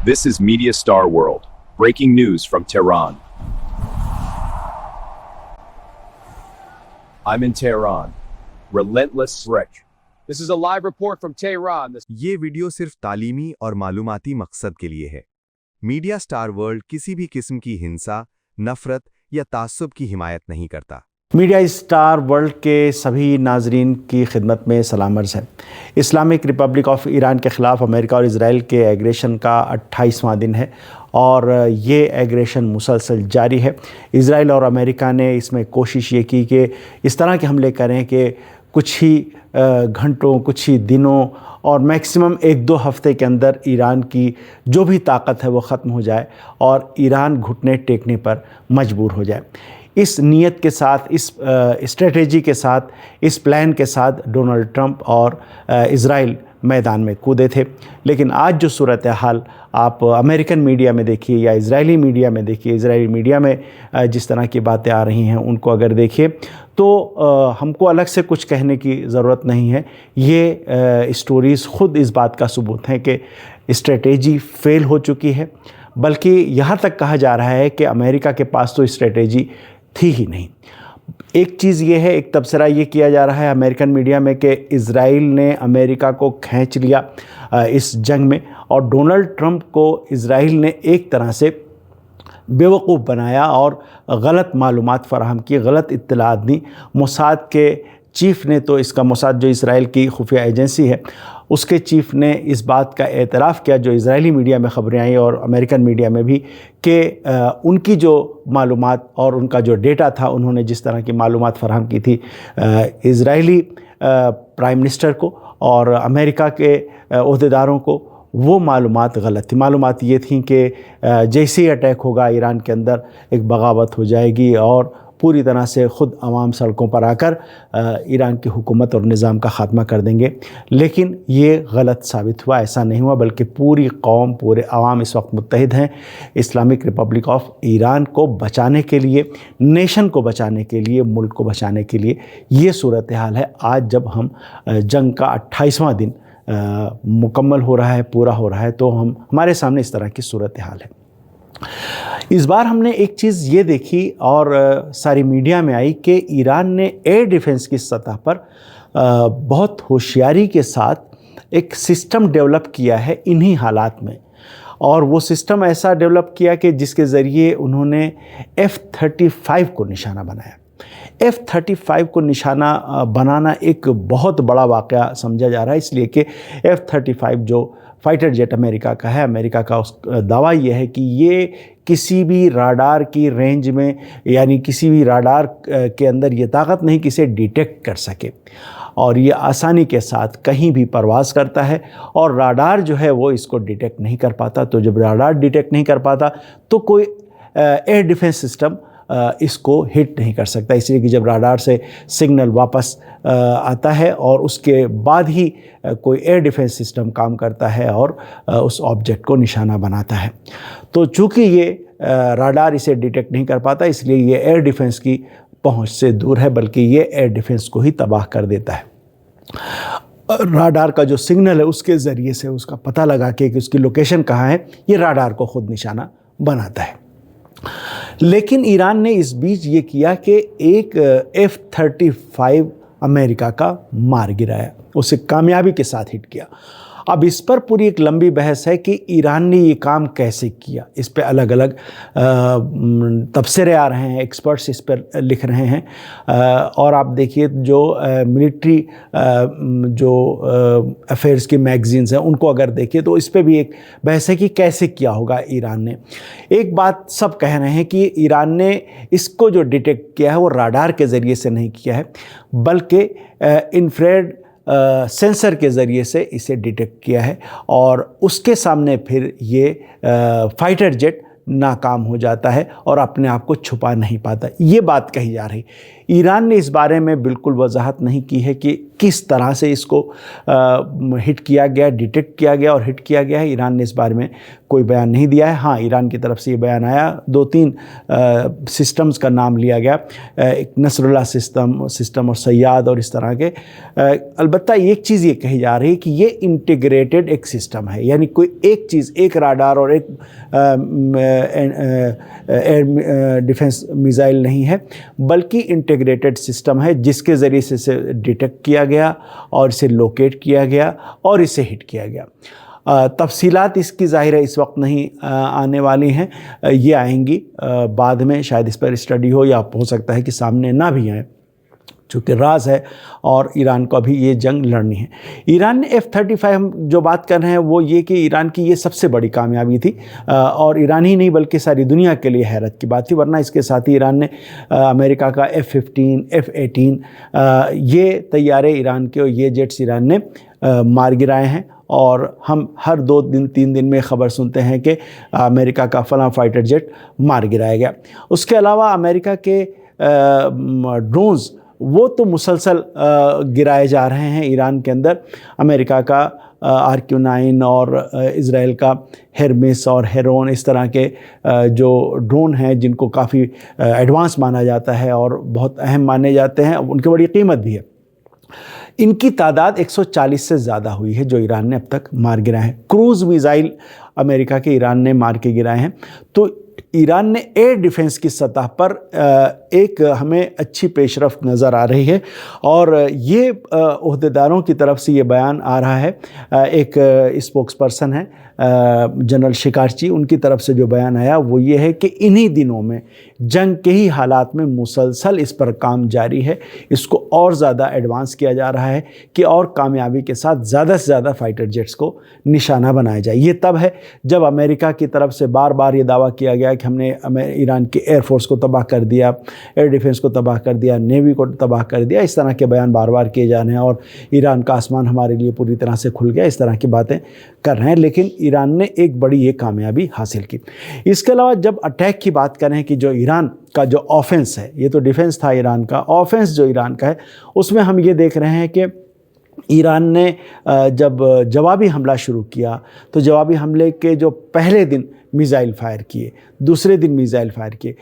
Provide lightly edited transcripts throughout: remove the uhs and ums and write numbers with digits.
This is Media Star World. Breaking news from Tehran. I'm in Tehran. Relentless stretch. This is a live report from Tehran. یہ video صرف تعلیمی اور معلوماتی مقصد کے لیے ہے۔ میڈیا سٹار ورلڈ کسی بھی قسم کی ہنسا، نفرت یا تعصب کی حمایت نہیں کرتا۔ میڈیا اسٹار ورلڈ کے سبھی ناظرین کی خدمت میں سلام عرض ہے۔ اسلامک ریپبلک آف ایران کے خلاف امریکہ اور اسرائیل کے ایگریشن کا 28واں دن ہے اور یہ ایگریشن مسلسل جاری ہے۔ اسرائیل اور امریکہ نے اس میں کوشش یہ کی کہ اس طرح کے حملے کریں کہ کچھ ہی گھنٹوں، کچھ ہی دنوں اور میکسیمم 1-2 ہفتے کے اندر ایران کی جو بھی طاقت ہے وہ ختم ہو جائے اور ایران گھٹنے ٹیکنے پر مجبور ہو جائے۔ اس نیت کے ساتھ، اس اسٹریٹجی کے ساتھ، اس پلان کے ساتھ ڈونلڈ ٹرمپ اور اسرائیل میدان میں کودے تھے۔ لیکن آج جو صورتحال آپ امریکن میڈیا میں دیکھیے یا اسرائیلی میڈیا میں دیکھیے، اسرائیلی میڈیا میں جس طرح کی باتیں آ رہی ہیں ان کو اگر دیکھیے تو ہم کو الگ سے کچھ کہنے کی ضرورت نہیں ہے۔ یہ اسٹوریز خود اس بات کا ثبوت ہیں کہ اسٹریٹجی فیل ہو چکی ہے، بلکہ یہاں تک کہا جا رہا ہے کہ امریکہ کے پاس تو اسٹریٹجی تھی ہی نہیں۔ ایک چیز یہ ہے، ایک تبصرہ یہ کیا جا رہا ہے امریکن میڈیا میں کہ اسرائیل نے امریکہ کو کھینچ لیا اس جنگ میں، اور ڈونلڈ ٹرمپ کو اسرائیل نے ایک طرح سے بیوقوف بنایا اور غلط معلومات فراہم کی، غلط اطلاعات دی۔ موساد کے چیف نے تو اس کا، موساد جو اسرائیل کی خفیہ ایجنسی ہے، اس کے چیف نے اس بات کا اعتراف کیا جو اسرائیلی میڈیا میں خبریں آئیں اور امریکن میڈیا میں بھی، کہ ان کی جو معلومات اور ان کا جو ڈیٹا تھا، انہوں نے جس طرح کی معلومات فراہم کی تھی اسرائیلی پرائم منسٹر کو اور امریکہ کے عہدیداروں کو، وہ معلومات غلط تھی۔ معلومات یہ تھیں کہ جیسے ہی اٹیک ہوگا ایران کے اندر ایک بغاوت ہو جائے گی اور پوری طرح سے خود عوام سڑکوں پر آ کر ایران کی حکومت اور نظام کا خاتمہ کر دیں گے۔ لیکن یہ غلط ثابت ہوا، ایسا نہیں ہوا، بلکہ پوری قوم، پورے عوام اس وقت متحد ہیں اسلامک ریپبلک آف ایران کو بچانے کے لیے، نیشن کو بچانے کے لیے، ملک کو بچانے کے لیے۔ یہ صورتحال ہے آج جب ہم جنگ کا 28واں دن مکمل ہو رہا ہے، پورا ہو رہا ہے، تو ہمارے سامنے اس طرح کی صورتحال ہے۔ اس بار ہم نے ایک چیز یہ دیکھی اور ساری میڈیا میں آئی کہ ایران نے ایئر ڈیفنس کی سطح پر بہت ہوشیاری کے ساتھ ایک سسٹم ڈیولپ کیا ہے انہی حالات میں، اور وہ سسٹم ایسا ڈیولپ کیا کہ جس کے ذریعے انہوں نے F-35 کو نشانہ بنایا۔ F-35 کو نشانہ بنانا ایک بہت بڑا واقعہ سمجھا جا رہا ہے، اس لیے کہ F-35 جو فائٹر جیٹ امریکہ کا ہے، امریکہ کا اس دعویٰ یہ ہے کہ یہ کسی بھی راڈار کی رینج میں، یعنی کسی بھی راڈار کے اندر یہ طاقت نہیں کہ اسے ڈیٹیکٹ کر سکے، اور یہ آسانی کے ساتھ کہیں بھی پرواز کرتا ہے اور راڈار جو ہے وہ اس کو ڈیٹیکٹ نہیں کر پاتا۔ تو جب راڈار ڈیٹیکٹ نہیں کر پاتا تو کوئی ایئر ڈیفنس سسٹم اس کو ہٹ نہیں کر سکتا، اس لیے کہ جب راڈار سے سگنل واپس آتا ہے اور اس کے بعد ہی کوئی ایئر ڈیفنس سسٹم کام کرتا ہے اور اس آبجیکٹ کو نشانہ بناتا ہے۔ تو چونکہ یہ راڈار اسے ڈیٹیکٹ نہیں کر پاتا، اس لیے یہ ایئر ڈیفنس کی پہنچ سے دور ہے، بلکہ یہ ایئر ڈیفنس کو ہی تباہ کر دیتا ہے۔ راڈار کا جو سگنل ہے اس کے ذریعے سے اس کا پتہ لگا کے کہ اس کی لوکیشن کہاں ہے، یہ راڈار کو خود نشانہ بناتا ہے۔ لیکن ایران نے اس بیچ یہ کیا کہ ایک F-35 امریکہ کا مار گرایا، اسے کامیابی کے ساتھ ہٹ کیا۔ اب اس پر پوری ایک لمبی بحث ہے کہ ایران نے یہ کام کیسے کیا، اس پہ الگ الگ تبصرے آ رہے ہیں، ایکسپرٹس اس پر لکھ رہے ہیں، اور آپ دیکھیے جو ملٹری جو افیئرز کی میگزینز ہیں ان کو اگر دیکھیے تو اس پہ بھی ایک بحث ہے کہ کیسے کیا ہوگا ایران نے۔ ایک بات سب کہہ رہے ہیں کہ ایران نے اس کو جو ڈیٹیکٹ کیا ہے وہ راڈار کے ذریعے سے نہیں کیا ہے، بلکہ انفریڈ سینسر کے ذریعے سے اسے ڈیٹیکٹ کیا ہے، اور اس کے سامنے پھر یہ فائٹر جیٹ ناکام ہو جاتا ہے اور اپنے آپ کو چھپا نہیں پاتا. یہ بات کہی جا رہی. ایران نے اس بارے میں بالکل وضاحت نہیں کی ہے کہ کس طرح سے اس کو ہٹ کیا گیا، ڈیٹیکٹ کیا گیا اور ہٹ کیا گیا ہے. ایران نے اس بارے میں کوئی بیان نہیں دیا ہے. ہاں، ایران کی طرف سے یہ بیان آیا، 2-3 سسٹمز کا نام لیا گیا، ایک نصر اللہ سسٹم اور سیاد اور اس طرح کے. البتہ ایک چیز یہ کہی جا رہی ہے کہ یہ انٹیگریٹڈ ایک سسٹم ہے، یعنی کوئی ایک چیز، ایک راڈار اور ایک ایئر ڈیفنس میزائل نہیں ہے، بلکہ انٹیگریٹڈ سسٹم ہے جس کے ذریعے سے اسے ڈیٹیکٹ کیا گیا اور اسے لوکیٹ کیا گیا اور اسے ہٹ کیا گیا. تفصیلات اس کی ظاہر ہے اس وقت نہیں آنے والی ہیں، یہ آئیں گی بعد میں، شاید اس پر اسٹڈی ہو یا ہو سکتا ہے کہ سامنے نہ بھی آئیں، چونکہ راز ہے اور ایران کو ابھی یہ جنگ لڑنی ہے. ایران نے F-35 ہم جو بات کر رہے ہیں وہ یہ کہ ایران کی یہ سب سے بڑی کامیابی تھی، اور ایران ہی نہیں بلکہ ساری دنیا کے لیے حیرت کی بات تھی. ورنہ اس کے ساتھ ہی ایران نے امریکہ کا F-15 F-18 یہ طیارے ایران کے اور یہ جیٹس ایران نے مار گرائے ہیں. اور ہم ہر 2-3 دن میں خبر سنتے ہیں کہ امریکہ کا فلاں فائٹر جیٹ مار گرایا گیا. اس کے علاوہ امریکہ کے ڈرونز وہ تو مسلسل گرائے جا رہے ہیں ایران کے اندر. امریکہ کا RQ-9 اور اسرائیل کا ہیرمیس اور ہیرون، اس طرح کے جو ڈرون ہیں جن کو کافی ایڈوانس مانا جاتا ہے اور بہت اہم مانے جاتے ہیں، ان کی بڑی قیمت بھی ہے. ان کی تعداد 140 سے زیادہ ہوئی ہے جو ایران نے اب تک مار گرائے ہیں. کروز میزائل امریکہ کے ایران نے مار کے گرائے ہیں. تو ایران نے ایئر ڈیفنس کی سطح پر ایک ہمیں اچھی پیش رفت نظر آ رہی ہے، اور یہ عہدیداروں کی طرف سے یہ بیان آ رہا ہے. ایک اسپوکس پرسن ہے جنرل شکارچی، ان کی طرف سے جو بیان آیا وہ یہ ہے کہ انہی دنوں میں جنگ کے ہی حالات میں مسلسل اس پر کام جاری ہے. اس کو اور زیادہ ایڈوانس کیا جا رہا ہے کہ اور کامیابی کے ساتھ زیادہ سے زیادہ فائٹر جیٹس کو نشانہ بنایا جائے. یہ تب ہے جب امریکہ کی طرف سے بار بار یہ دعویٰ کیا گیا کہ ہم نے ایران کے ایئر فورس کو تباہ کر دیا، ایئر ڈیفنس کو تباہ کر دیا، نیوی کو تباہ کر دیا. اس طرح کے بیان بار بار کیے جا رہے ہیں، اور ایران کا آسمان ہمارے لیے پوری طرح سے کھل گیا، اس طرح کی باتیں کر رہے ہیں. لیکن ایران نے ایک بڑی یہ کامیابی حاصل کی. اس کے علاوہ جب اٹیک کی بات کریں کہ جو ایران کا جو آفنس ہے، یہ تو ڈیفنس تھا ایران کا، آفنس جو ایران کا ہے اس میں ہم یہ دیکھ رہے ہیں کہ ایران نے جب جوابی حملہ شروع کیا تو جوابی حملے کے جو پہلے دن میزائل فائر کیے، دوسرے دن میزائل فائر کیے،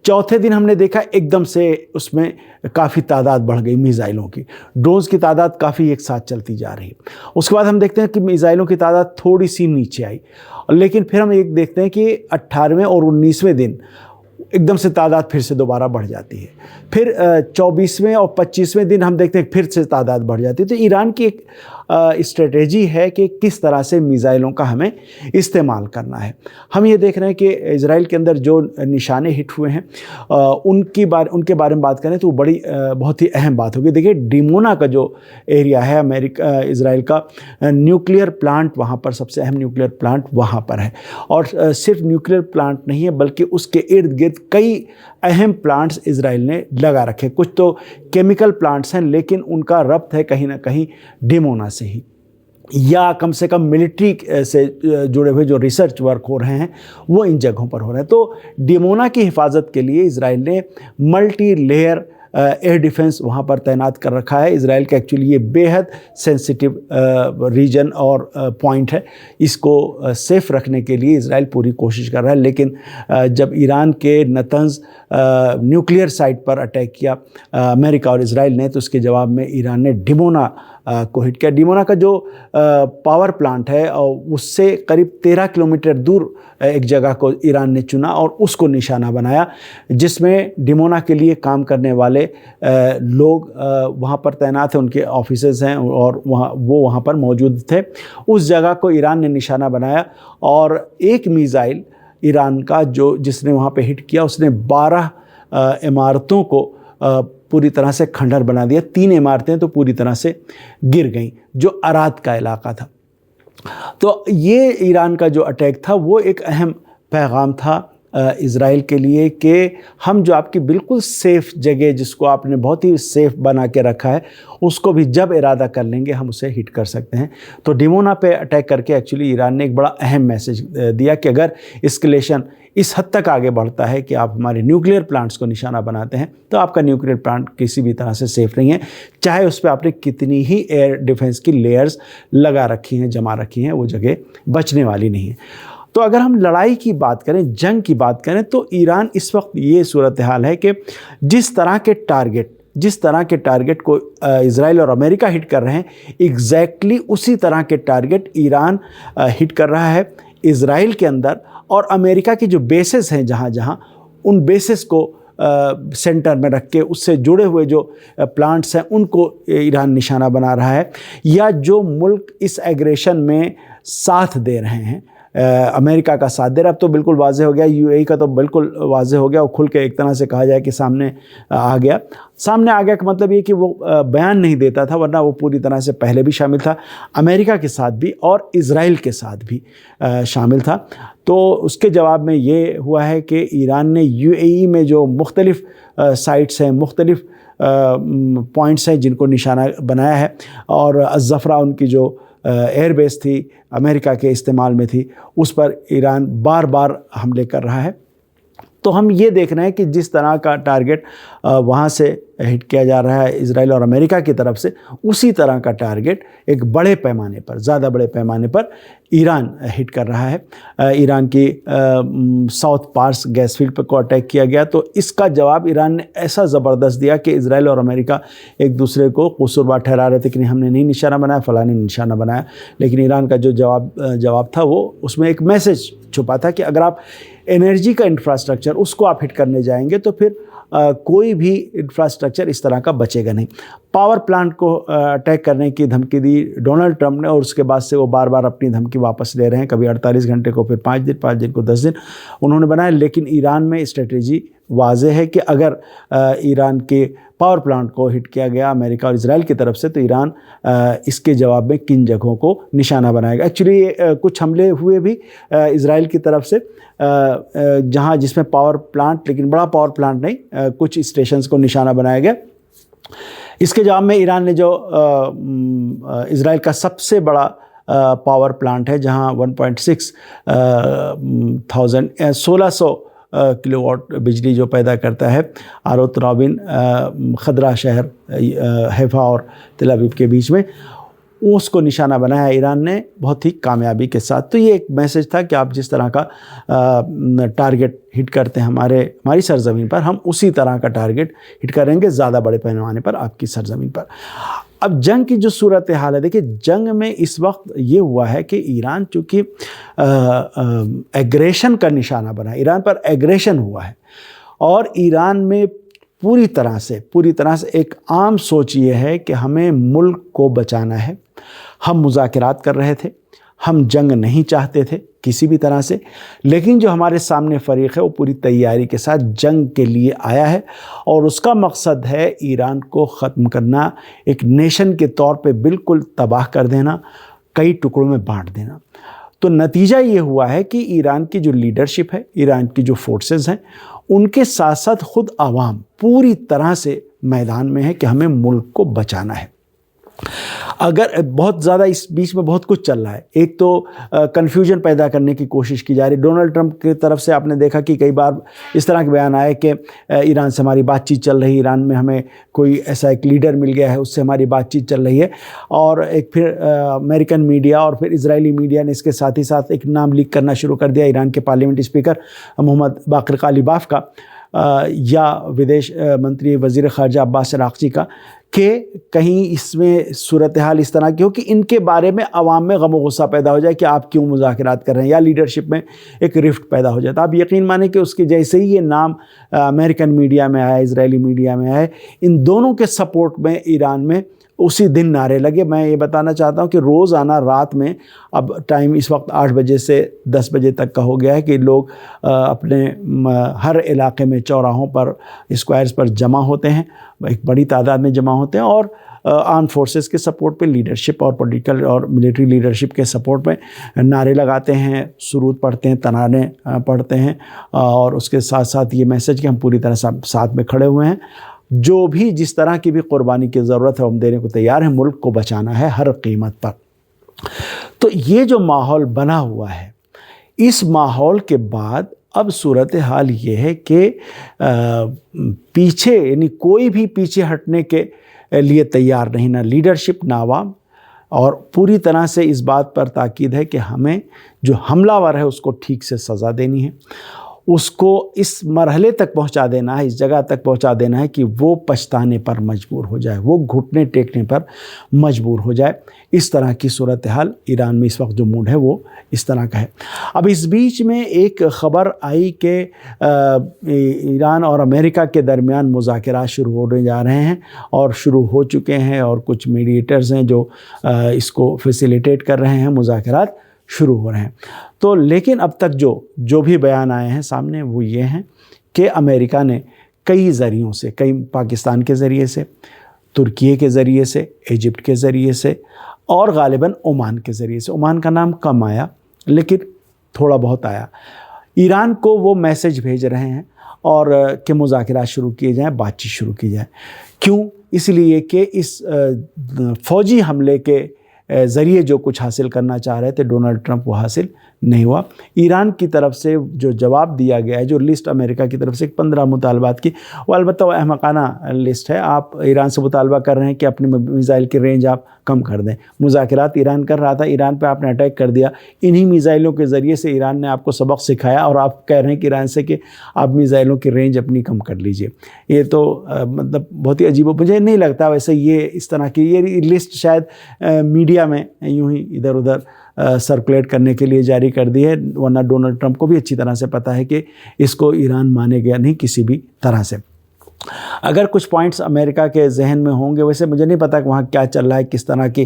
چوتھے دن ہم نے دیکھا ایک دم سے اس میں کافی تعداد بڑھ گئی میزائلوں کی. ڈرونز کی تعداد کافی ایک ساتھ چلتی جا رہی. اس کے بعد ہم دیکھتے ہیں کہ میزائلوں کی تعداد تھوڑی سی نیچے آئی، لیکن پھر ہم ایک دیکھتے ہیں کہ 18ویں اور 19ویں دن ایک دم سے تعداد پھر سے دوبارہ بڑھ جاتی ہے. پھر 24ویں اور 25ویں دن ہم دیکھتے ہیں پھر سے تعداد بڑھ جاتی ہے. تو ایران کی ایک اسٹریٹجی ہے کہ کس طرح سے میزائلوں کا ہمیں استعمال کرنا ہے. ہم یہ دیکھ رہے ہیں کہ اسرائیل کے اندر جو نشانے ہٹ ہوئے ہیں ان کے بارے میں بات کریں تو وہ بہت ہی اہم بات ہوگی. دیکھیے ڈیمونا کا جو ایریا ہے اسرائیل کا نیوکلیئر پلانٹ، وہاں پر سب سے اہم نیوکلیئر پلانٹ وہاں پر ہے. اور صرف نیوکلیئر پلانٹ نہیں ہے بلکہ اس کے ارد گرد کئی اہم پلانٹس اسرائیل نے لگا رکھے. کچھ تو کیمیکل پلانٹس ہیں لیکن ان کا ربط ہے کہیں نہ کہیں ڈیمونا سے ہی، یا کم سے کم ملٹری سے جڑے ہوئے جو ریسرچ ورک ہو رہے ہیں وہ ان جگہوں پر ہو رہے ہیں. تو ڈیمونا کی حفاظت کے لیے اسرائیل نے ملٹی لیئر ایئر ڈیفنس وہاں پر تعینات کر رکھا ہے. اسرائیل کا ایکچولی یہ بے حد سینسٹیو ریجن اور پوائنٹ ہے. اس کو سیف رکھنے کے لیے اسرائیل پوری کوشش کر رہا ہے. لیکن جب ایران کے نتنز نیوکلیئر سائٹ پر اٹیک کیا امریکہ اور اسرائیل نے، تو اس کے جواب میں ایران نے ڈیمونا کو ہٹ کیا. ڈیمونا کا جو پاور پلانٹ ہے اس سے قریب 13 کلومیٹر دور ایک جگہ کو ایران نے چنا اور اس کو نشانہ بنایا، جس میں ڈیمونا کے لیے کام کرنے والے لوگ وہاں پر تعینات ہیں، ان کے آفیسز ہیں اور وہاں پر موجود تھے. اس جگہ کو ایران نے نشانہ بنایا اور ایک میزائل ایران کا جس نے وہاں پہ ہٹ کیا، اس نے 12 عمارتوں کو پوری طرح سے کھنڈر بنا دیا. 3 عمارتیں تو پوری طرح سے گر گئیں جو عراد کا علاقہ تھا. تو یہ ایران کا جو اٹیک تھا وہ ایک اہم پیغام تھا اسرائیل کے لیے کہ ہم جو آپ کی بالکل سیف جگہ جس کو آپ نے بہت ہی سیف بنا کے رکھا ہے اس کو بھی جب ارادہ کر لیں گے ہم اسے ہٹ کر سکتے ہیں. تو ڈیمونا پہ اٹیک کر کے ایکچولی ایران نے ایک بڑا اہم میسج دیا کہ اگر اسکلیشن اس حد تک آگے بڑھتا ہے کہ آپ ہمارے نیوکلیئر پلانٹس کو نشانہ بناتے ہیں تو آپ کا نیوکلیئر پلانٹ کسی بھی طرح سے سیف نہیں ہے, چاہے اس پہ آپ نے کتنی ہی ایئر ڈیفنس کی لیئرز لگا رکھی ہیں, جمع رکھی ہیں, وہ جگہ بچنے والی نہیں ہے. تو اگر ہم لڑائی کی بات کریں, جنگ کی بات کریں, تو ایران اس وقت یہ صورتحال ہے کہ جس طرح کے ٹارگٹ کو اسرائیل اور امریکہ ہٹ کر رہے ہیں, ایگزیکٹلی اسی طرح کے ٹارگٹ ایران ہٹ کر رہا ہے اسرائیل کے اندر, اور امریکہ کی جو بیسز ہیں جہاں جہاں, ان بیسز کو سینٹر میں رکھ کے اس سے جڑے ہوئے جو پلانٹس ہیں ان کو ایران نشانہ بنا رہا ہے, یا جو ملک اس ایگریشن میں ساتھ دے رہے ہیں, امریکہ کا ساتھ دے رہا. اب تو بالکل واضح ہو گیا, یو اے ای کا تو بالکل واضح ہو گیا, وہ کھل کے ایک طرح سے کہا جائے کہ سامنے آ گیا کا مطلب یہ کہ وہ بیان نہیں دیتا تھا, ورنہ وہ پوری طرح سے پہلے بھی شامل تھا, امریکہ کے ساتھ بھی اور اسرائیل کے ساتھ بھی شامل تھا. تو اس کے جواب میں یہ ہوا ہے کہ ایران نے یو اے ای میں جو مختلف سائٹس ہیں, مختلف پوائنٹس ہیں جن کو نشانہ بنایا ہے, اور الزفرا ان کی جو ایئر بیس تھی امریکہ کے استعمال میں تھی, اس پر ایران بار بار حملے کر رہا ہے. تو ہم یہ دیکھ رہے ہیں کہ جس طرح کا ٹارگٹ وہاں سے ہٹ کیا جا رہا ہے اسرائیل اور امریکہ کی طرف سے, اسی طرح کا ٹارگٹ ایک بڑے پیمانے پر, زیادہ بڑے پیمانے پر ایران ہٹ کر رہا ہے. ایران کی ساؤتھ پارس گیس فیلڈ پہ کو اٹیک کیا گیا, تو اس کا جواب ایران نے ایسا زبردست دیا کہ اسرائیل اور امریکہ ایک دوسرے کو قصوروار ٹھہرا رہے تھے کہ نہیں ہم نے نہیں نشانہ بنایا, فلاں نے نشانہ بنایا. لیکن ایران کا جو جواب تھا وہ اس میں ایک میسج چھپا تھا کہ اگر آپ انرجی کا انفراسٹرکچر اس کو آپ ہٹ کرنے جائیں گے تو پھر کوئی بھی انفراسٹرکچر اس طرح کا بچے گا نہیں. پاور پلانٹ کو اٹیک کرنے کی دھمکی دی ڈونلڈ ٹرمپ نے, اور اس کے بعد سے وہ بار بار اپنی دھمکی واپس لے رہے ہیں, کبھی 48 گھنٹے کو, پھر 5 دن کو 10 دن انہوں نے بنایا. لیکن ایران میں اسٹریٹجی واضح ہے کہ اگر ایران کے پاور پلانٹ کو ہٹ کیا گیا امریکہ اور اسرائیل کی طرف سے, تو ایران اس کے جواب میں کن جگہوں کو نشانہ بنائے گا. ایکچولی کچھ حملے ہوئے بھی اسرائیل کی طرف سے جہاں جس میں پاور پلانٹ, لیکن بڑا پاور پلانٹ نہیں, کچھ اسٹیشنز کو نشانہ بنایا گیا. اس کے جواب میں ایران نے جو اسرائیل کا سب سے بڑا پاور پلانٹ ہے جہاں 1600 کلو واٹ بجلی جو پیدا کرتا ہے, آروت رابن خدرہ شہر حیفا اور تل ابیب کے بیچ میں, اس کو نشانہ بنایا ایران نے بہت ہی کامیابی کے ساتھ. تو یہ ایک میسج تھا کہ آپ جس طرح کا ٹارگٹ ہٹ کرتے ہیں ہماری سرزمین پر, ہم اسی طرح کا ٹارگٹ ہٹ کریں گے زیادہ بڑے پیمانے پر آپ کی سرزمین پر. اب جنگ کی جو صورتحال ہے, دیکھیں جنگ میں اس وقت یہ ہوا ہے کہ ایران چونکہ ایگریشن کا نشانہ بنا, ایران پر ایگریشن ہوا ہے, اور ایران میں پوری طرح سے ایک عام سوچ یہ ہے کہ ہمیں ملک کو بچانا ہے. ہم مذاکرات کر رہے تھے, ہم جنگ نہیں چاہتے تھے کسی بھی طرح سے, لیکن جو ہمارے سامنے فریق ہے وہ پوری تیاری کے ساتھ جنگ کے لیے آیا ہے, اور اس کا مقصد ہے ایران کو ختم کرنا, ایک نیشن کے طور پہ بالکل تباہ کر دینا, کئی ٹکڑوں میں بانٹ دینا. تو نتیجہ یہ ہوا ہے کہ ایران کی جو لیڈرشپ ہے, ایران کی جو فورسز ہیں, ان کے ساتھ ساتھ خود عوام پوری طرح سے میدان میں ہے کہ ہمیں ملک کو بچانا ہے. اگر بہت زیادہ اس بیچ میں بہت کچھ چل رہا ہے, ایک تو کنفیوژن پیدا کرنے کی کوشش کی جا رہی. ڈونلڈ ٹرمپ کی طرف سے آپ نے دیکھا کہ کئی بار اس طرح کے بیان آئے کہ ایران سے ہماری بات چیت چل رہی ہے, ایران میں ہمیں کوئی ایسا ایک لیڈر مل گیا ہے, اس سے ہماری بات چیت چل رہی ہے. اور ایک پھر امریکن میڈیا اور پھر اسرائیلی میڈیا نے اس کے ساتھ ہی ساتھ ایک نام لیک کرنا شروع کر دیا, ایران کے پارلیمنٹ اسپیکر محمد باقر قالیباف کا, یا ودیش منتری وزیر خارجہ عباس عراقچی کا, کہ کہیں اس میں صورتحال اس طرح کی ہو کہ ان کے بارے میں عوام میں غم و غصہ پیدا ہو جائے کہ آپ کیوں مذاکرات کر رہے ہیں, یا لیڈرشپ میں ایک رفٹ پیدا ہو جاتا. آپ یقین مانیں کہ اس کے جیسے ہی یہ نام امریکن میڈیا میں آیا, اسرائیلی میڈیا میں آیا, ان دونوں کے سپورٹ میں ایران میں اسی دن نعرے لگے. میں یہ بتانا چاہتا ہوں کہ روزانہ رات میں، اب ٹائم اس وقت 8 بجے سے 10 بجے تک کا ہو گیا ہے، کہ لوگ اپنے ہر علاقے میں چوراہوں پر، اسکوائرز پر جمع ہوتے ہیں، ایک بڑی تعداد میں جمع ہوتے ہیں، اور آرم فورسز کے سپورٹ پہ، لیڈرشپ اور پولیٹیکل اور ملٹری لیڈرشپ کے سپورٹ پہ نعرے لگاتے ہیں، سرود پڑھتے ہیں، ترانے پڑھتے ہیں، اور اس کے ساتھ ساتھ یہ میسج کہ ہم پوری طرح ساتھ میں کھڑے ہوئے ہیں، جو بھی جس طرح کی بھی قربانی کی ضرورت ہے ہم دینے کو تیار ہیں، ملک کو بچانا ہے ہر قیمت پر. تو یہ جو ماحول بنا ہوا ہے، اس ماحول کے بعد اب صورتحال یہ ہے کہ پیچھے، یعنی کوئی بھی پیچھے ہٹنے کے لیے تیار نہیں، نہ لیڈرشپ نہ عوام، اور پوری طرح سے اس بات پر تاکید ہے کہ ہمیں جو حملہ ور ہے اس کو ٹھیک سے سزا دینی ہے، اس کو اس مرحلے تک پہنچا دینا ہے، اس جگہ تک پہنچا دینا ہے کہ وہ پچھتانے پر مجبور ہو جائے، وہ گھٹنے ٹیکنے پر مجبور ہو جائے. اس طرح کی صورتحال ایران میں اس وقت جو موڈ ہے وہ اس طرح کا ہے. اب اس بیچ میں ایک خبر آئی کہ ایران اور امریکہ کے درمیان مذاکرات شروع ہونے جا رہے ہیں، اور شروع ہو چکے ہیں، اور کچھ میڈیٹرز ہیں جو اس کو فیسیلیٹیٹ کر رہے ہیں، مذاکرات شروع ہو رہے ہیں. تو لیکن اب تک جو بھی بیان آئے ہیں سامنے وہ یہ ہیں کہ امریکہ نے کئی ذریعوں سے، کئی پاکستان کے ذریعے سے، ترکیے کے ذریعے سے، ایجپٹ کے ذریعے سے، اور غالباً عمان کے ذریعے سے، عمان کا نام کم آیا لیکن تھوڑا بہت آیا، ایران کو وہ میسج بھیج رہے ہیں اور کہ مذاکرات شروع کیے جائیں، بات چیت شروع کی جائے. کیوں؟ اس لیے کہ اس فوجی حملے کے ذریعے جو کچھ حاصل کرنا چاہ رہے تھے ڈونلڈ ٹرمپ، وہ حاصل نہیں ہوا. ایران کی طرف سے جو جواب دیا گیا ہے، جو لسٹ امریکہ کی طرف سے 15 مطالبات کی، وہ البتہ وہ احمقانہ لسٹ ہے. آپ ایران سے مطالبہ کر رہے ہیں کہ اپنے میزائل کی رینج آپ کم کر دیں. مذاکرات ایران کر رہا تھا، ایران پہ آپ نے اٹیک کر دیا، انہی میزائلوں کے ذریعے سے ایران نے آپ کو سبق سکھایا، اور آپ کہہ رہے ہیں کہ ایران سے کہ آپ میزائلوں کی رینج اپنی کم کر لیجئے. یہ تو مطلب بہت ہی عجیب، مجھے نہیں لگتا ویسے یہ اس طرح کی یہ لسٹ شاید میڈیا میں یوں ہی ادھر ادھر سرکولیٹ کرنے کے لیے جاری کر دی ہے، ورنہ ڈونلڈ ٹرمپ کو بھی اچھی طرح سے پتہ ہے کہ اس کو ایران مانے گا نہیں کسی بھی طرح سے. اگر کچھ پوائنٹس امریکہ کے ذہن میں ہوں گے، ویسے مجھے نہیں پتہ کہ وہاں کیا چل رہا ہے، کس طرح کی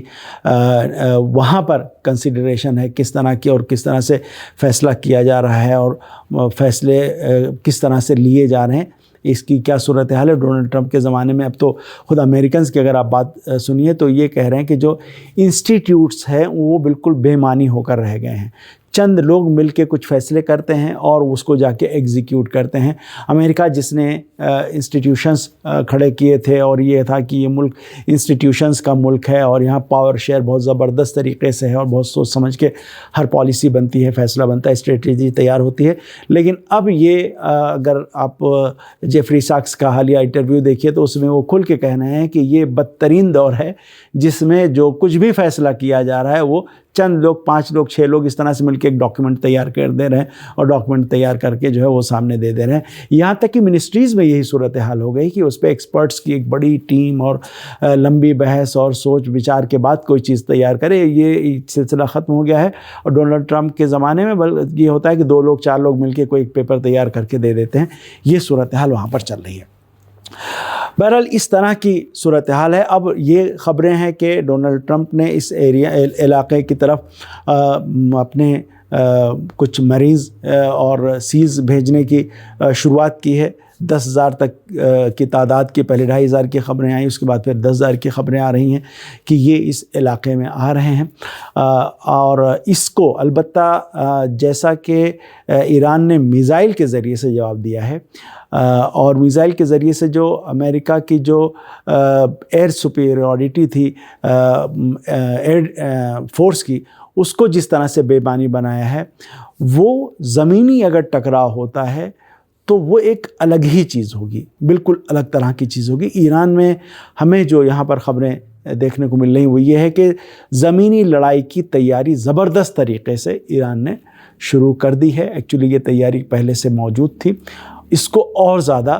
وہاں پر کنسیڈریشن ہے، کس طرح کی اور کس طرح سے فیصلہ کیا جا رہا ہے، اور فیصلے کس طرح سے لیے جا رہے ہیں، اس کی کیا صورتحال ہے. ڈونلڈ ٹرمپ کے زمانے میں اب تو خود امریکنز کی اگر آپ بات سنیے تو یہ کہہ رہے ہیں کہ جو انسٹیٹیوٹس ہیں وہ بالکل بے معنی ہو کر رہ گئے ہیں. چند لوگ مل کے کچھ فیصلے کرتے ہیں اور اس کو جا کے ایگزیکیوٹ کرتے ہیں. امریکہ جس نے انسٹیٹیوشنز کھڑے کیے تھے، اور یہ تھا کہ یہ ملک انسٹیٹیوشنز کا ملک ہے، اور یہاں پاور شیئر بہت زبردست طریقے سے ہے، اور بہت سوچ سمجھ کے ہر پالیسی بنتی ہے، فیصلہ بنتا ہے، اسٹریٹجی تیار ہوتی ہے. لیکن اب یہ اگر آپ جیفری ساکس کا حالیہ انٹرویو دیکھیے تو اس میں وہ کھل کے کہنا ہے کہ یہ بدترین دور ہے جس میں جو کچھ بھی فیصلہ کیا جا رہا ہے وہ چند لوگ، 5 لوگ، 6 لوگ اس طرح سے مل کے ایک ڈاکیومنٹ تیار کر دے رہے ہیں، اور ڈاکیومنٹ تیار کر کے جو ہے وہ سامنے دے رہے ہیں. یہاں تک کہ منسٹریز میں یہی صورتحال ہو گئی کہ اس پہ ایکسپرٹس کی ایک بڑی ٹیم اور لمبی بحث اور سوچ بچار کے بعد کوئی چیز تیار کرے. یہ سلسلہ ختم ہو گیا ہے. اور ڈونلڈ ٹرمپ کے زمانے میں یہ ہوتا ہے کہ 2 لوگ 4 لوگ مل کے کوئی ایک پیپر تیار کر کے دے دیتے ہیں. یہ صورتحال وہاں پر چل رہی ہے. بہرحال اس طرح کی صورتحال ہے. اب یہ خبریں ہیں کہ ڈونلڈ ٹرمپ نے اس علاقے کی طرف اپنے کچھ مریض اور سیز بھیجنے کی شروعات کی ہے. 10,000 تک کی تعداد کی پہلے 2,500 کی خبریں آئیں، اس کے بعد پھر 10,000 کی خبریں آ رہی ہیں کہ یہ اس علاقے میں آ رہے ہیں. اور اس کو البتہ جیسا کہ ایران نے میزائل کے ذریعے سے جواب دیا ہے، اور میزائل کے ذریعے سے جو امریکہ کی جو ایئر سپیریورٹی تھی ایئر فورس کی، اس کو جس طرح سے بے معنی بنایا ہے، وہ زمینی اگر ٹکراؤ ہوتا ہے تو وہ ایک الگ ہی چیز ہوگی، بالکل الگ طرح کی چیز ہوگی. ایران میں ہمیں جو یہاں پر خبریں دیکھنے کو مل رہی وہ یہ ہے کہ زمینی لڑائی کی تیاری زبردست طریقے سے ایران نے شروع کر دی ہے. ایکچولی یہ تیاری پہلے سے موجود تھی، اس کو اور زیادہ